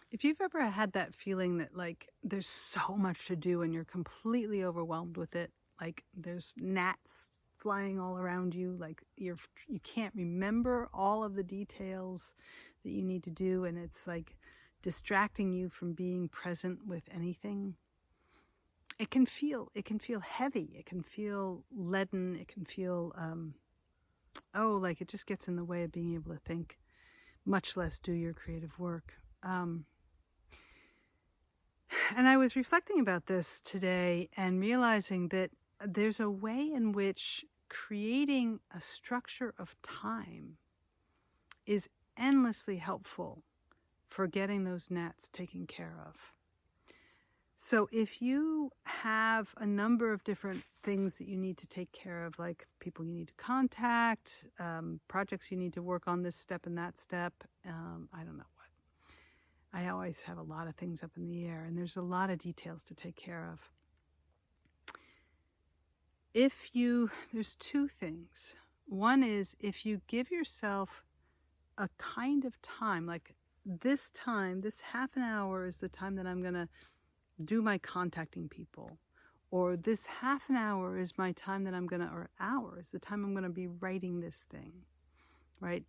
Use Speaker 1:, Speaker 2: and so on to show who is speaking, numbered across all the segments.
Speaker 1: If you've ever had that feeling that like there's so much to do and you're completely overwhelmed with it, like there's gnats flying all around you, like you can't remember all of the details that you need to do, and it's like distracting you from being present with anything. It can feel heavy. It can feel leaden. It can feel like it just gets in the way of being able to think, much less do your creative work. And I was reflecting about this today and realizing that there's a way in which creating a structure of time is endlessly helpful for getting those gnats taken care of. So if you have a number of different things that you need to take care of, like people you need to contact, projects you need to work on this step and that step, I don't know what. I always have a lot of things up in the air, and there's a lot of details to take care of. There's two things. One is if you give yourself a kind of time, like this half an hour is the time that I'm going to do my contacting people, or this half an hour is my time that or hour is the time I'm going to be writing this thing, right?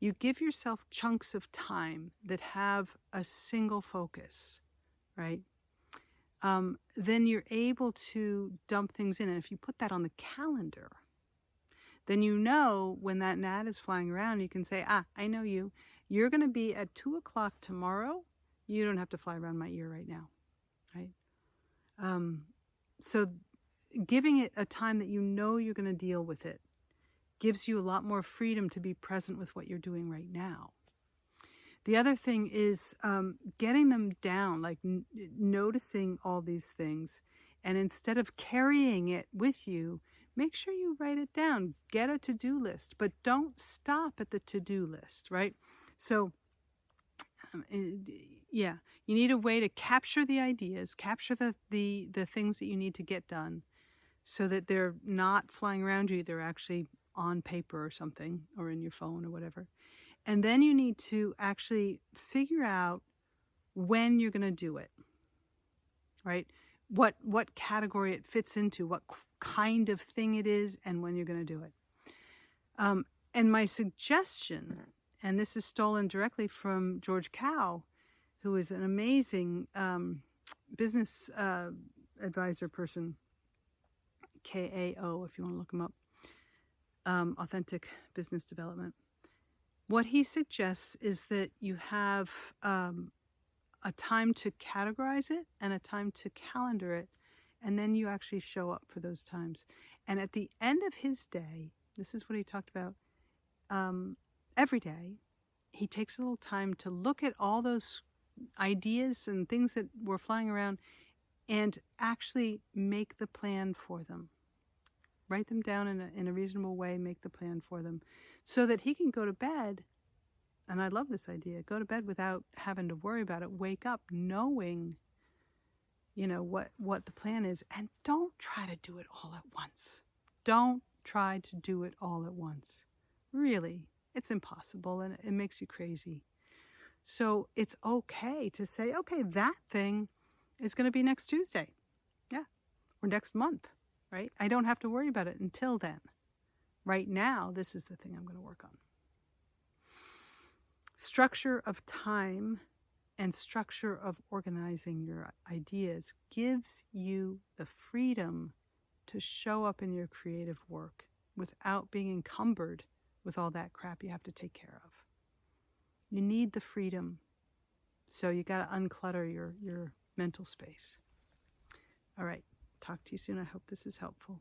Speaker 1: You give yourself chunks of time that have a single focus, right? Then you're able to dump things in. And if you put that on the calendar, then you know when that gnat is flying around, you can say, I know you. You're going to be at 2:00 tomorrow. You don't have to fly around my ear right now, right? So giving it a time that you know you're going to deal with it gives you a lot more freedom to be present with what you're doing right now. The other thing is getting them down, like noticing all these things. And instead of carrying it with you, make sure you write it down. Get a to-do list, but don't stop at the to-do list, right? So, you need a way to capture the ideas, capture the things that you need to get done so that they're not flying around you. They're actually on paper or something, or in your phone or whatever. And then you need to actually figure out when you're going to do it, right? What category it fits into, what kind of thing it is, and when you're going to do it. And my suggestion, and this is stolen directly from George Kao, who is an amazing business advisor person, KAO, if you want to look him up, Authentic Business Development. What he suggests is that you have a time to categorize it and a time to calendar it, and then you actually show up for those times. And at the end of his day, this is what he talked about, every day, he takes a little time to look at all those ideas and things that were flying around and actually make the plan for them. Write them down in a reasonable way, make the plan for them, so that he can go to bed, and I love this idea, go to bed without having to worry about it, wake up knowing, what the plan is, and don't try to do it all at once. Don't try to do it all at once. Really, it's impossible, and it makes you crazy. So it's okay to say, okay, that thing is going to be next Tuesday, or next month. Right? I don't have to worry about it until then. Right now, this is the thing I'm going to work on. Structure of time and structure of organizing your ideas gives you the freedom to show up in your creative work without being encumbered with all that crap you have to take care of. You need the freedom. So you got to unclutter your mental space. All right. Talk to you soon. I hope this is helpful.